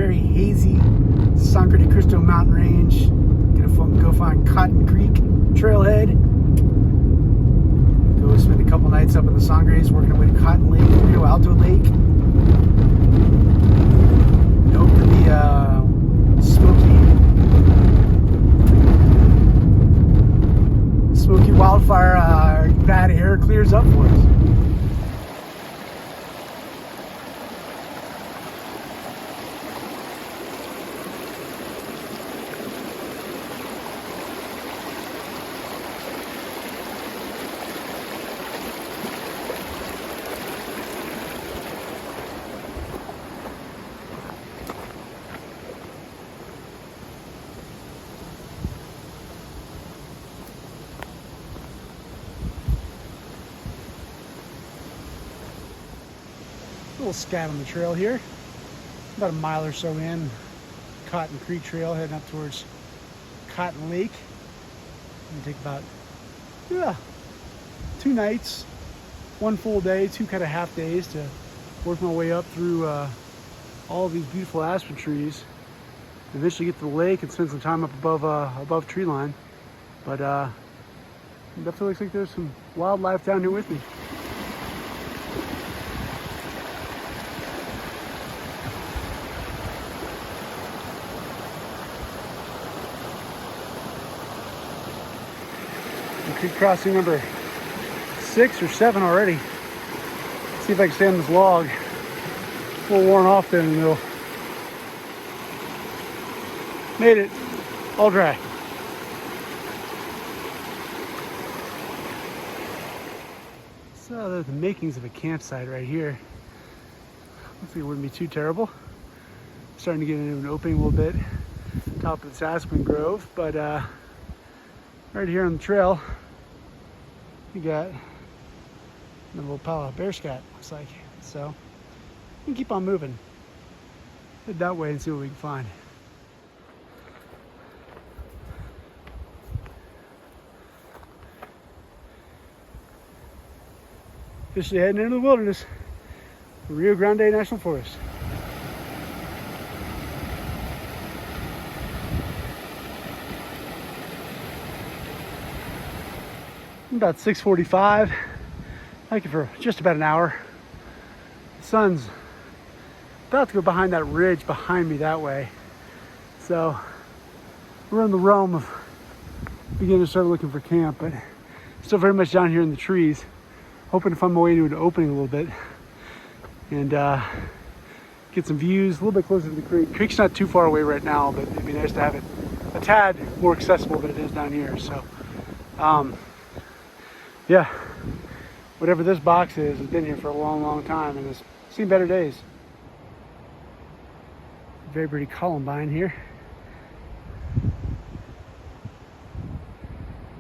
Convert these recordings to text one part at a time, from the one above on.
very hazy Sangre de Cristo mountain range. Gonna go find Cotton Creek trailhead. Go spend a couple nights up in the Sangres, working away to Cotton Lake, Rio Alto Lake. And hope for the smoky wildfire bad air clears up for us. Little scat on the trail here. About a mile or so in, Cotton Creek Trail, heading up towards Cotton Lake. It'll take about 2 nights, 1 full day, 2 kind of half days to work my way up through all of these beautiful aspen trees. Eventually get to the lake and spend some time up above tree line. But it definitely looks like there's some wildlife down here with me. Creek crossing number 6 or 7 already. Let's see if I can stay on this log. It's a little worn off there in the middle. Made it. All dry. So there's the makings of a campsite right here. Hopefully it wouldn't be too terrible. Starting to get into an opening a little bit. Top of this aspen grove, but right here on the trail, we got a little pile of bear scat, looks like. So we can keep on moving. Head that way and see what we can find. Officially heading into the wilderness, Rio Grande National Forest. About 6:45, hiking for just about an hour. The sun's about to go behind that ridge behind me that way. So we're in the realm of beginning to start looking for camp, but still very much down here in the trees. Hoping to find my way to an opening a little bit and get some views a little bit closer to the creek. Creek's not too far away right now, but it'd be nice to have it a tad more accessible than it is down here. So yeah, whatever this box is has been here for a long time and has seen better days. Very pretty columbine here.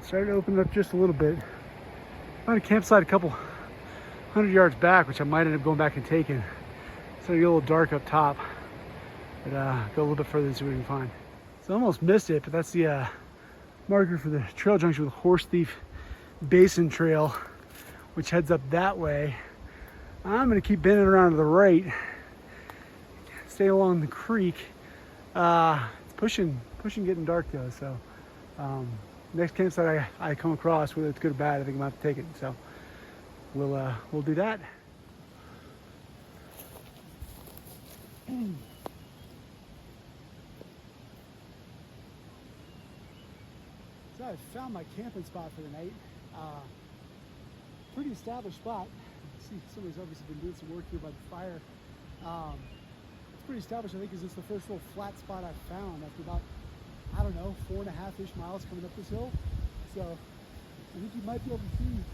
Started to open up just a little bit. Found a campsite a couple 100 yards back, which I might end up going back and taking. So it get a little dark up top, but go a little bit further and see what we can find. So I almost missed it, but that's the marker for the trail junction with Horse Thief Basin Trail, which heads up that way. I'm gonna keep bending around to the right, stay along the creek. It's pushing getting dark though, so next campsite I come across, whether it's good or bad, I think I'm gonna have to take it. So we'll do that. So I found my camping spot for the night. Pretty established spot. See, somebody's obviously been doing some work here by the fire. It's pretty established, I think, because it's the first real flat spot I've found after about, I don't know, 4.5-ish miles coming up this hill. So I think you might be able to see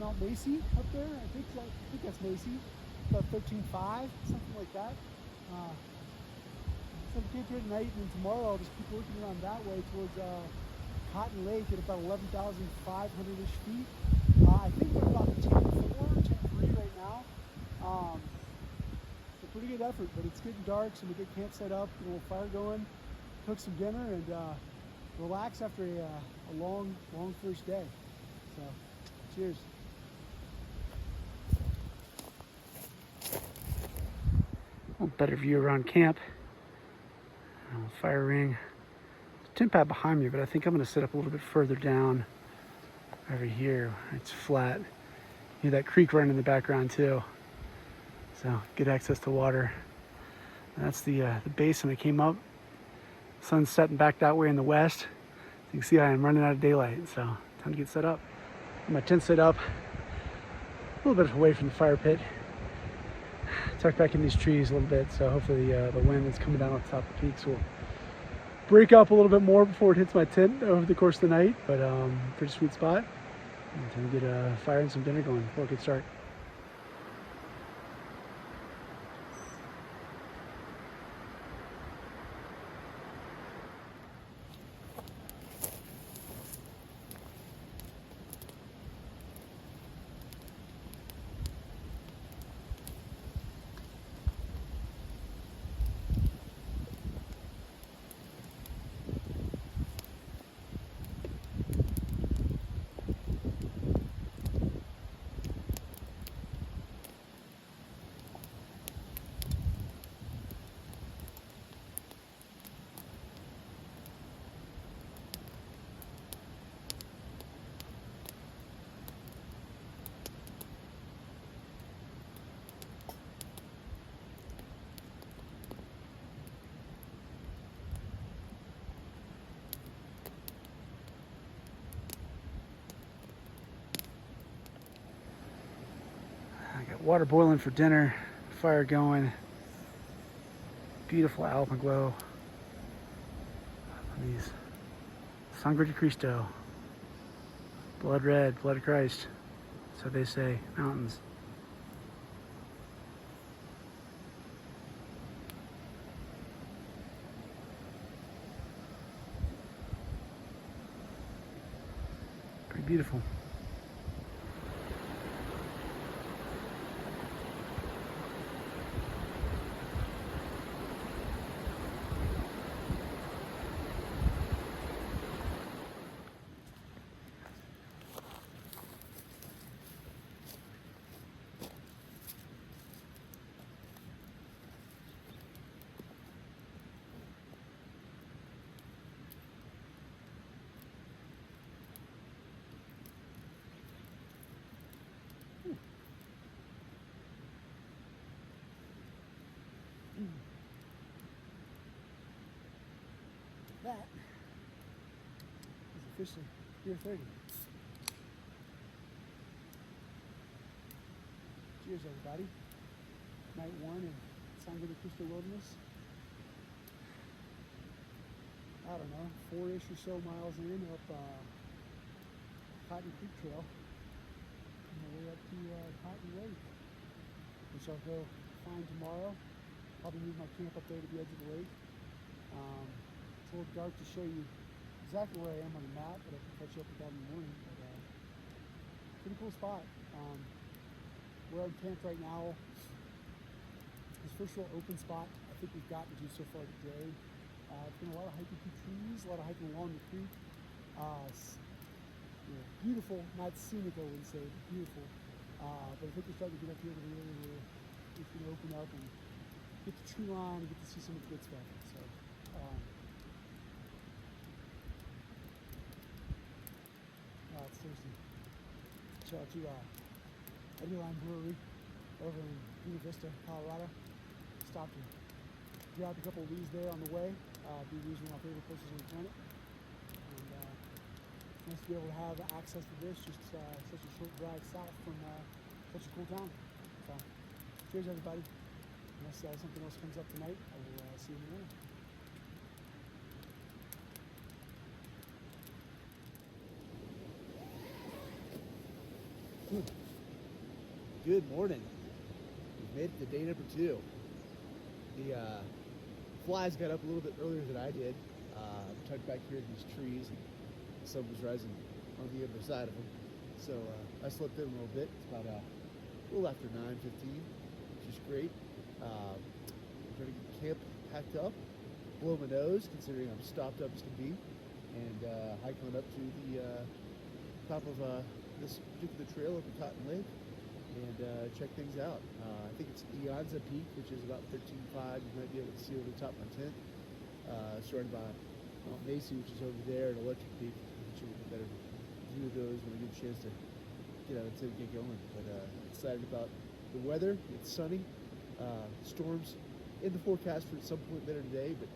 Mount Macy up there. I think that's Macy. About 13.5, something like that. So I'm good here tonight, and then tomorrow I'll just keep working around that way towards Cotton Lake at about 11,500-ish feet. I think we're about 10.3 right now. It's a pretty good effort, but it's getting dark, so we get campsite up, get a little fire going, cook some dinner, and relax after a long first day. So, cheers. A better view around camp. Fire ring. Tent pad behind me, but I think I'm gonna set up a little bit further down over here. It's flat. You hear that creek running in the background too. So good access to water. And that's the basin I came up. Sun's setting back that way in the west. You can see I am running out of daylight, so time to get set up. My tent set up a little bit away from the fire pit. Tucked back in these trees a little bit, so hopefully the wind that's coming down on top of the peaks will break up a little bit more before it hits my tent over the course of the night. But pretty sweet spot. And time to get a fire and some dinner going before it gets dark. I got water boiling for dinner, fire going, beautiful alpenglow. These Sangre de Cristo, blood red, blood of Christ, so they say, mountains. Pretty beautiful. That is officially year 30. Cheers, everybody. Night 1 in Sangre de Cristo Wilderness. I don't know, 4-ish or so miles in up Cotton Creek Trail on the way up to Cotton Lake, which I'll go find tomorrow. Probably move my camp up there to the edge of the lake. It's a little dark to show you exactly where I am on the map, but I can catch you up with that in the morning. But pretty cool spot. Where I'm camped right now is first real open spot I think we've gotten to so far today. It's been a lot of hiking through trees, a lot of hiking along the creek. Beautiful, not scenic I wouldn't say, but beautiful. But I think we're starting to get up here to the area where it's going to open up and get the tree line and get to see some of the good stuff. So. It's Thursday. Shout out to Eddie Line Brewery over in Buena Vista, Colorado. Stopped and grabbed a couple of these there on the way. BV's one of my favorite places on the planet. And nice to be able to have access to this, just such a short drive south from such a cool town. So, cheers everybody. Unless something else comes up tonight, I will see you in the morning. Good morning. We've made it to day number 2. The flies got up a little bit earlier than I did. I'm tucked back here in these trees, and the sun was rising on the other side of them. So I slept in a little bit. It's about a little after 9:15, which is great. I'm trying to get camp packed up, blow my nose, considering I'm stopped up as can be, and hike on up to the top of this particular trail up in Cotton Lake and check things out. I think it's Eonza Peak, which is about 13.5. You might be able to see over the top of my tent. surrounded by Mount Macy, which is over there, and Electric Peak. I'm sure we get a better view of those when we get a chance to get out and get going. But excited about the weather. It's sunny. Storms in the forecast for some point later today, but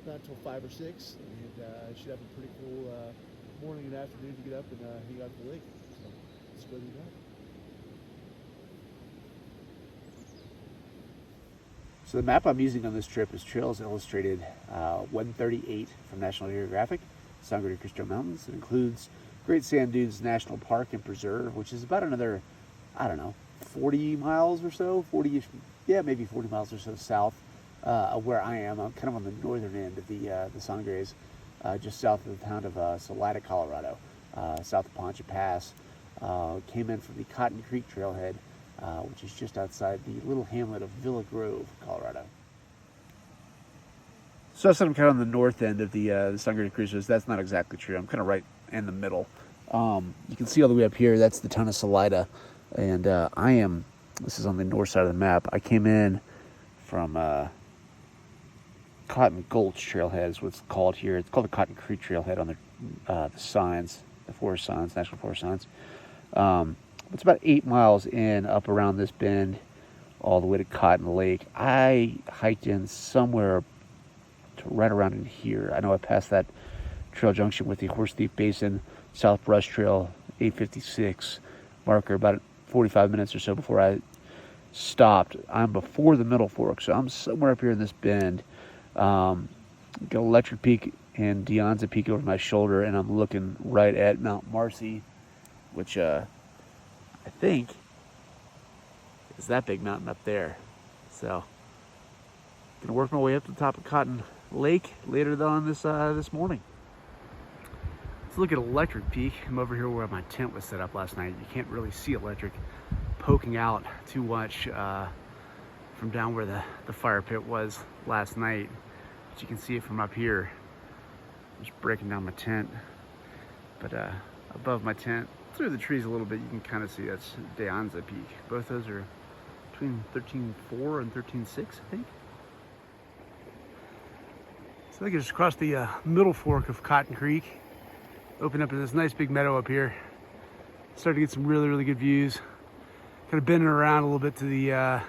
not until 5 or 6. And should have a pretty cool morning and afternoon to get up and hang out at the lake. So let's go do that. So the map I'm using on this trip is Trails Illustrated 138 from National Geographic, Sangre Cristo Mountains. It includes Great Sand Dunes National Park and Preserve, which is about another, I don't know, 40 miles or so, 40, yeah, maybe 40 miles or so south of where I am. I'm kind of on the northern end of the Sangres, just south of the town of Salida, Colorado, south of Poncha Pass. Came in from the Cotton Creek Trailhead, which is just outside the little hamlet of Villa Grove, Colorado. So I said I'm kind of on the north end of the Sangre de Cruces. That's not exactly true. I'm kind of right in the middle. You can see all the way up here, that's the town of Salida. And this is on the north side of the map. I came in from Cotton Gulch Trailhead is what's called here. It's called the Cotton Creek Trailhead on the signs, the forest signs, national forest signs. It's about 8 miles in, up around this bend, all the way to Cotton Lake. I hiked in somewhere to right around in here. I know I passed that trail junction with the Horse Thief Basin South Brush Trail 856 marker about 45 minutes or so before I stopped. I'm before the Middle Fork, so I'm somewhere up here in this bend. Got Electric Peak and Deonza Peak over my shoulder, and I'm looking right at Mount Marcy, which I think is that big mountain up there. So gonna work my way up to the top of Cotton Lake later on this morning. Let's look at Electric Peak. I'm over here where my tent was set up last night. You can't really see Electric poking out too much from down where the fire pit was last night, but you can see it from up here. I'm just breaking down my tent, but above my tent, through the trees a little bit, you can kind of see that's Deonza Peak. Both those are between 13.4 and 13.6, I think. So I think I just crossed the middle fork of Cotton Creek, opened up in this nice big meadow up here. Started to get some really, really good views. Kind of bending around a little bit to the,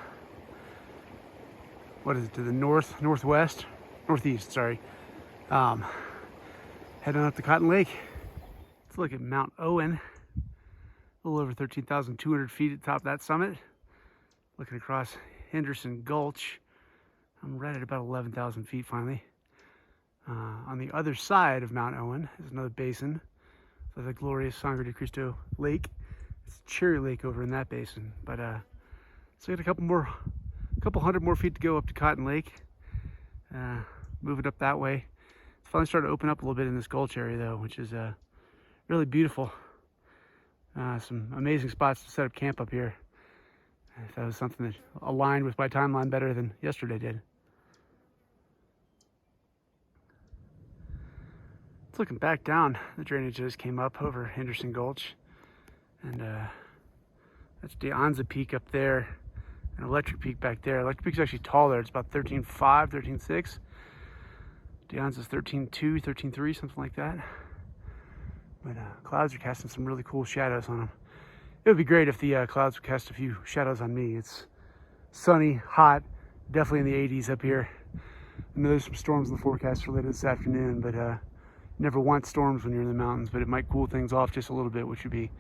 what is it, to the northeast, sorry. Heading up to Cotton Lake. Let's look at Mount Owen. A little over 13,200 feet at the top of that summit. Looking across Henderson Gulch. I'm right at about 11,000 feet finally. On the other side of Mount Owen is another basin for the glorious Sangre de Cristo Lake. It's Cherry Lake over in that basin. But so we got a couple hundred more feet to go up to Cotton Lake. Moving up that way. It's finally starting to open up a little bit in this gulch area though, which is really beautiful. Some amazing spots to set up camp up here. If that was something that aligned with my timeline better than yesterday did. It's looking back down the drainage that just came up over Henderson Gulch. And that's Deonza Peak up there and Electric Peak back there. Electric Peak's actually taller. It's about 13.5, 13.6. Deonza's 13.2, 13.3, something like that. But clouds are casting some really cool shadows on them. It would be great if the clouds would cast a few shadows on me. It's sunny, hot, definitely in the 80s up here. I know there's some storms in the forecast for later this afternoon, but never want storms when you're in the mountains, but it might cool things off just a little bit, which would be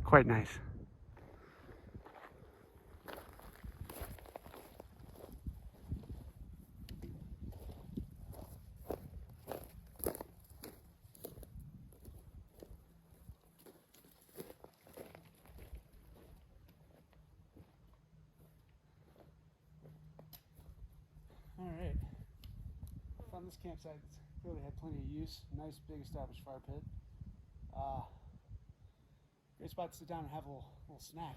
quite nice. All right, found this campsite. It's really had plenty of use. Nice big established fire pit. Great spot to sit down and have a little snack.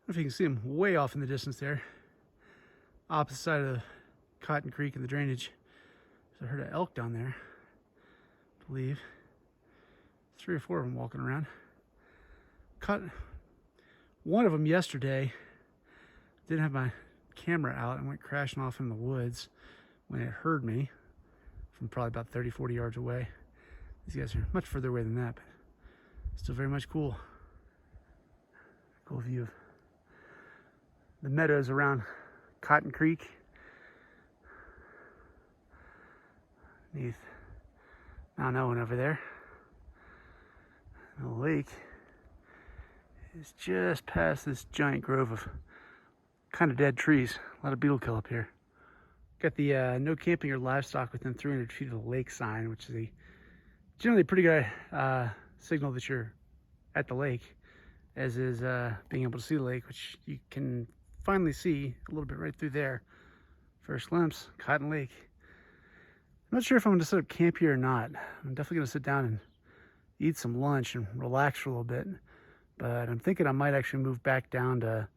I don't know if you can see them way off in the distance there. Opposite side of the Cotton Creek and the drainage. So I heard an elk down there, I believe. 3 or 4 of them walking around. Caught one of them yesterday. Didn't have my camera out and went crashing off in the woods when it heard me from probably about 30, 40 yards away. These guys are much further away than that, but still very much cool. Cool view of the meadows around Cotton Creek. Beneath Mount Owen over there. The lake is just past this giant grove of kind of dead trees. A lot of beetle kill up here. Got the no camping or livestock within 300 feet of the lake sign, which is a generally pretty good signal that you're at the lake, as is being able to see the lake, which you can finally see a little bit right through there. First glimpse, Cotton Lake. I'm not sure if I'm going to set up camp here or not. I'm definitely going to sit down and eat some lunch and relax for a little bit. But I'm thinking I might actually move back down to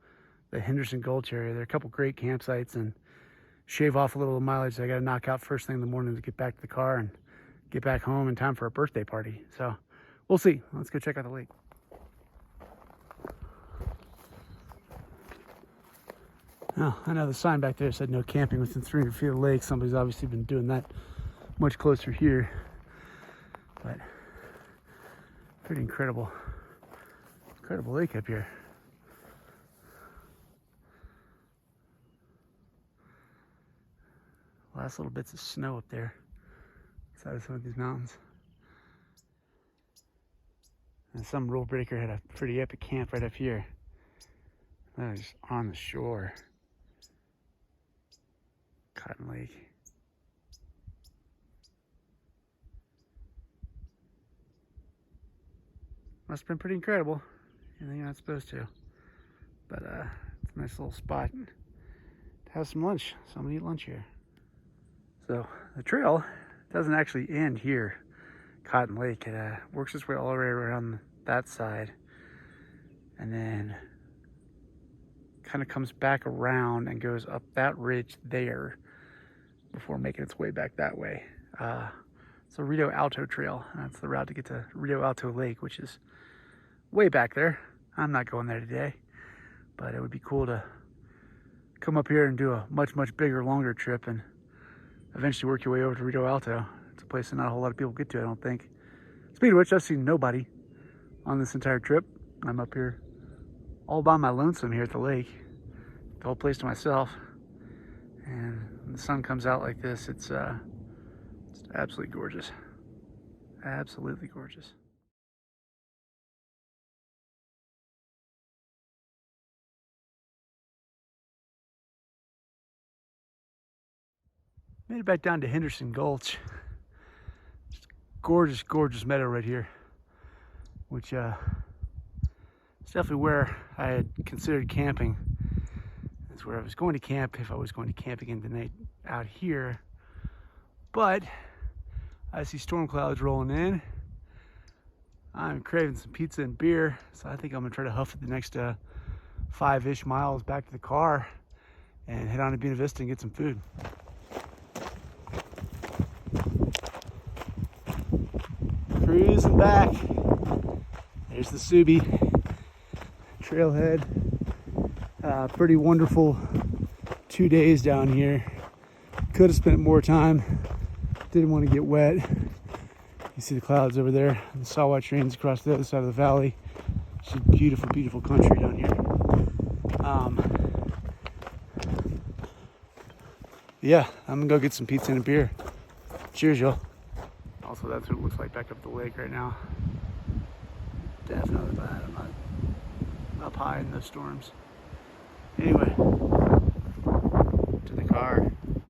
the Henderson Gulch area. There are a couple great campsites and shave off a little mileage that I got to knock out first thing in the morning to get back to the car and get back home in time for a birthday party. So we'll see. Let's go check out the lake. Oh, I know the sign back there said no camping within 300 feet of the lake. Somebody's obviously been doing that much closer here, but pretty incredible lake up here. Last little bits of snow up there inside of some of these mountains. And some rule breaker had a pretty epic camp right up here. That is on the shore. Cotton Lake. Must have been pretty incredible. Anything you're not supposed to. But it's a nice little spot to have some lunch. So I'm gonna eat lunch here. So the trail doesn't actually end here, Cotton Lake. It works its way all the way around that side, and then kind of comes back around and goes up that ridge there before making its way back that way. It's a Rio Alto trail. That's the route to get to Rio Alto Lake, which is way back there. I'm not going there today, but it would be cool to come up here and do a much, much bigger, longer trip and eventually work your way over to Rio Alto. It's a place that not a whole lot of people get to, I don't think. Speaking of which, I've seen nobody on this entire trip. I'm up here all by my lonesome here at the lake. The whole place to myself. And when the sun comes out like this, it's absolutely gorgeous. Absolutely gorgeous. Made it back down to Henderson Gulch. Just gorgeous, gorgeous meadow right here, which is definitely where I had considered camping. That's where I was going to camp if I was going to camp again tonight out here. But I see storm clouds rolling in. I'm craving some pizza and beer, so I think I'm gonna try to huff it the next 5-ish miles back to the car and head on to Buena Vista and get some food. Cruising back. There's the Subi trailhead. Pretty wonderful 2 days down here. Could have spent more time. Didn't want to get wet. You see the clouds over there. The saltwater trains across the other side of the valley. It's a beautiful, beautiful country down here. Yeah, I'm gonna go get some pizza and a beer. Cheers, y'all. Also, that's what it looks like back up the lake right now. Definitely glad I'm not up high in those storms. Anyway, to the car.